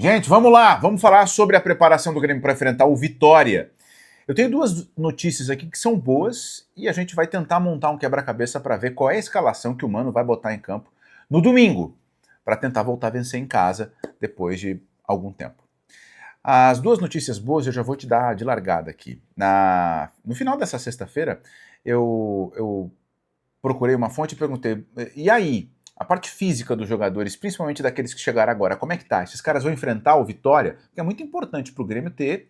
Gente, vamos lá, vamos falar sobre a preparação do Grêmio para enfrentar o Vitória. Eu tenho duas notícias aqui que são boas e a gente vai tentar montar um quebra-cabeça para ver qual é a escalação que o Mano vai botar em campo no domingo, para tentar voltar a vencer em casa depois de algum tempo. As duas notícias boas eu já vou te dar de largada aqui. No final dessa sexta-feira, eu procurei uma fonte e perguntei, e aí? A parte física dos jogadores, principalmente daqueles que chegaram agora, como é que tá? Esses caras vão enfrentar o Vitória? Porque é muito importante para o Grêmio ter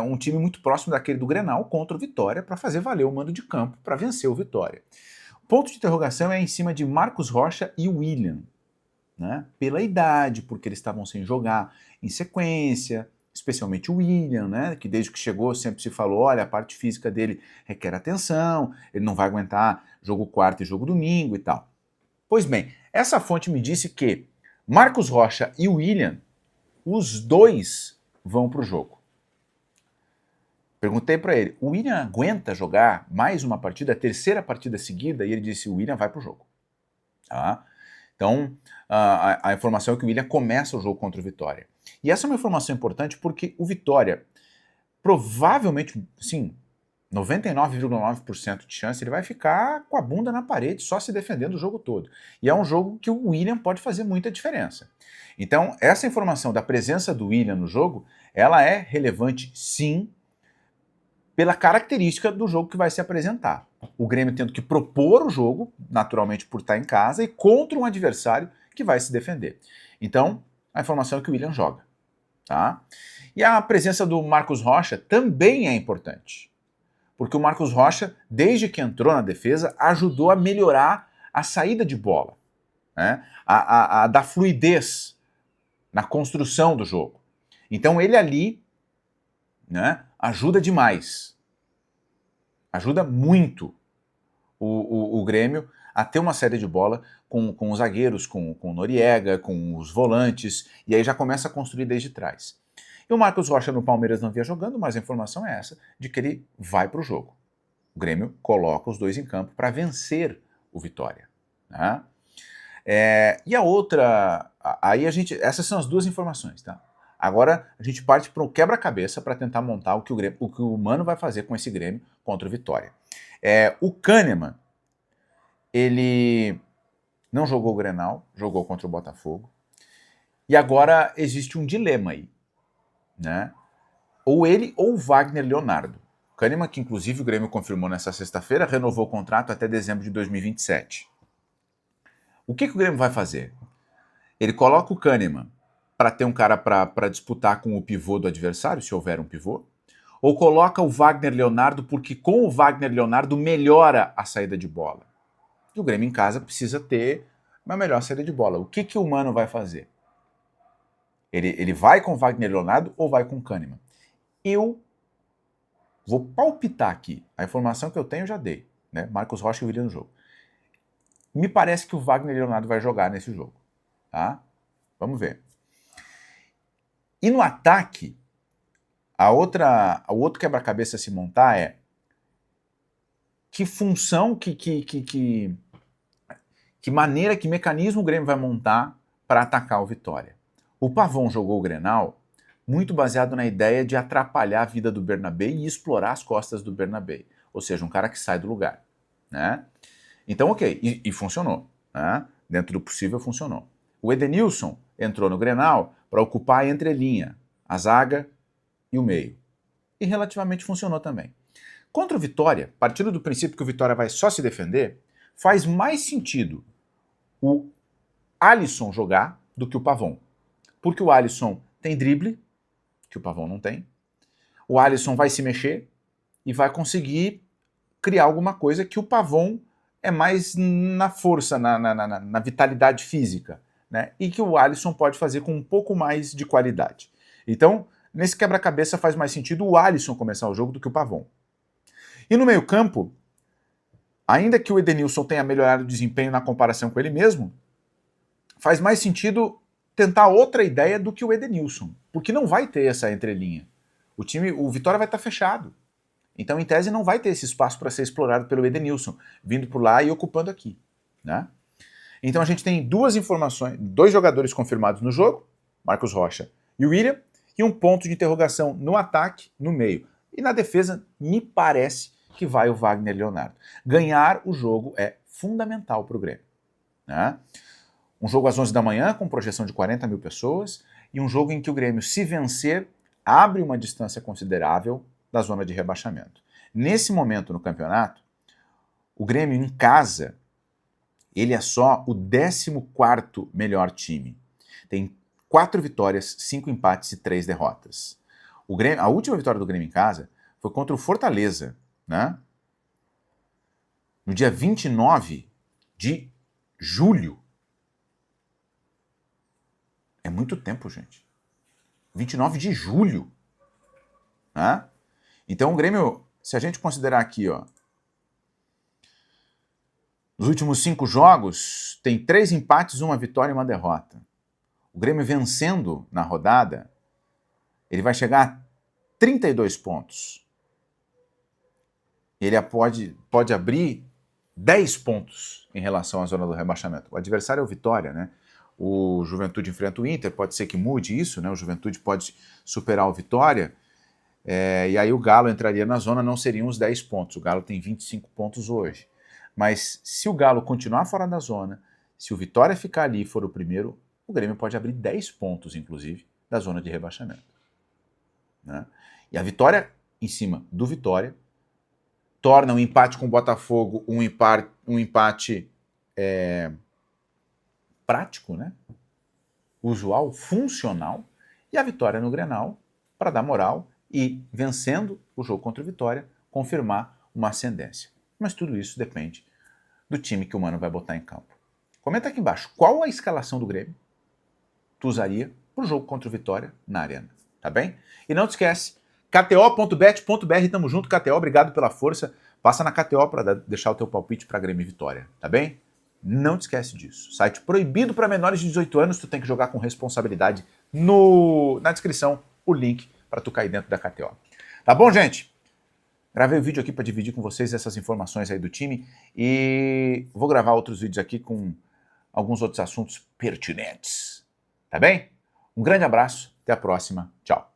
um time muito próximo daquele do Grenal contra o Vitória para fazer valer o mando de campo, para vencer o Vitória. O ponto de interrogação é em cima de Marcos Rocha e William, né? Pela idade, porque eles estavam sem jogar em sequência, especialmente o William, né? Que desde que chegou sempre se falou, olha, a parte física dele requer atenção, ele não vai aguentar jogo quarto e jogo domingo e tal. Pois bem, essa fonte me disse que Marcos Rocha e William, os dois vão para o jogo. Perguntei para ele, o William aguenta jogar mais uma partida, a terceira partida seguida? E ele disse, o William vai para o jogo. Tá? Então, a informação é que o William começa o jogo contra o Vitória. E essa é uma informação importante porque o Vitória, provavelmente, sim, 99,9% de chance, ele vai ficar com a bunda na parede, só se defendendo o jogo todo. E é um jogo que o William pode fazer muita diferença. Então, essa informação da presença do William no jogo, ela é relevante, sim, pela característica do jogo que vai se apresentar. O Grêmio tendo que propor o jogo, naturalmente por estar em casa, e contra um adversário que vai se defender. Então, a informação é que o William joga. Tá? E a presença do Marcos Rocha também é importante. Porque o Marcos Rocha, desde que entrou na defesa, ajudou a melhorar a saída de bola, né? a dar fluidez na construção do jogo. Então ele ali, né, ajuda demais, ajuda muito o Grêmio a ter uma saída de bola com os zagueiros, com o Noriega, com os volantes, e aí já começa a construir desde trás. E o Marcos Rocha no Palmeiras não vinha jogando, mas a informação é essa, de que ele vai para o jogo. O Grêmio coloca os dois em campo para vencer o Vitória. Né? E a outra, essas são as duas informações. Tá? Agora a gente parte para o quebra-cabeça para tentar montar o que o Mano vai fazer com esse Grêmio contra o Vitória. O Kahneman, ele não jogou o Grenal, jogou contra o Botafogo, e agora existe um dilema aí. Né? Ou ele ou o Wagner Leonardo. Kahneman, que inclusive o Grêmio confirmou nessa sexta-feira, renovou o contrato até dezembro de 2027. O que o Grêmio vai fazer? Ele coloca o Kahneman para ter um cara para disputar com o pivô do adversário, se houver um pivô, ou coloca o Wagner Leonardo porque com o Wagner Leonardo melhora a saída de bola. E o Grêmio em casa precisa ter uma melhor saída de bola. O que o Mano vai fazer? Ele vai com o Wagner Leonardo ou vai com o Kahneman? Eu vou palpitar aqui. A informação que eu tenho eu já dei. Né? Marcos Rocha e William no jogo. Me parece que o Wagner Leonardo vai jogar nesse jogo. Tá? Vamos ver. E no ataque, o outro quebra-cabeça a se montar é que função, que maneira, que mecanismo o Grêmio vai montar para atacar o Vitória. O Pavão jogou o Grenal muito baseado na ideia de atrapalhar a vida do Bernabé e explorar as costas do Bernabé. Ou seja, um cara que sai do lugar. Né? Então, ok, e funcionou. Né? Dentro do possível, funcionou. O Edenilson entrou no Grenal para ocupar a entrelinha, a zaga e o meio. E relativamente funcionou também. Contra o Vitória, partindo do princípio que o Vitória vai só se defender, faz mais sentido o Alisson jogar do que o Pavão. Porque o Alisson tem drible, que o Pavão não tem. O Alisson vai se mexer e vai conseguir criar alguma coisa que o Pavão é mais na força, na vitalidade física. Né? E que o Alisson pode fazer com um pouco mais de qualidade. Então, nesse quebra-cabeça faz mais sentido o Alisson começar o jogo do que o Pavão. E no meio-campo, ainda que o Edenilson tenha melhorado o desempenho na comparação com ele mesmo, faz mais sentido tentar outra ideia do que o Edenilson, porque não vai ter essa entrelinha. O Vitória vai estar fechado. Então, em tese, não vai ter esse espaço para ser explorado pelo Edenilson, vindo por lá e ocupando aqui. Né? Então a gente tem duas informações, dois jogadores confirmados no jogo, Marcos Rocha e o William, e um ponto de interrogação no ataque, no meio. E na defesa, me parece que vai o Wagner Leonardo. Ganhar o jogo é fundamental para o Grêmio, né? Um jogo às 11 da manhã, com projeção de 40 mil pessoas, e um jogo em que o Grêmio, se vencer, abre uma distância considerável da zona de rebaixamento. Nesse momento no campeonato, o Grêmio em casa, ele é só o 14º melhor time. Tem 4 vitórias, 5 empates e 3 derrotas. A última vitória do Grêmio em casa foi contra o Fortaleza, né? No dia 29 de julho. É muito tempo, gente. 29 de julho. Né? Então o Grêmio, se a gente considerar aqui, ó, nos últimos 5 jogos, tem 3 empates, 1 vitória e 1 derrota. O Grêmio vencendo na rodada, ele vai chegar a 32 pontos. Ele pode abrir 10 pontos em relação à zona do rebaixamento. O adversário é o Vitória, né? O Juventude enfrenta o Inter, pode ser que mude isso, né? O Juventude pode superar o Vitória, e aí o Galo entraria na zona, não seriam os 10 pontos. O Galo tem 25 pontos hoje. Mas se o Galo continuar fora da zona, se o Vitória ficar ali e for o primeiro, o Grêmio pode abrir 10 pontos, inclusive, da zona de rebaixamento. Né? E a vitória em cima do Vitória torna um empate com o Botafogo um empate prático, né? Usual, funcional, e a vitória no Grenal para dar moral e, vencendo o jogo contra o Vitória, confirmar uma ascendência. Mas tudo isso depende do time que o Mano vai botar em campo. Comenta aqui embaixo, qual a escalação do Grêmio tu usaria para o jogo contra o Vitória na Arena, tá bem? E não te esquece, kto.bet.br, tamo junto, KTO, obrigado pela força. Passa na KTO para deixar o teu palpite para Grêmio e Vitória, tá bem? Não te esquece disso. Site proibido para menores de 18 anos, tu tem que jogar com responsabilidade. Na descrição, o link para tu cair dentro da KTO. Tá bom, gente? Gravei o vídeo aqui para dividir com vocês essas informações aí do time e vou gravar outros vídeos aqui com alguns outros assuntos pertinentes. Tá bem? Um grande abraço, até a próxima, tchau.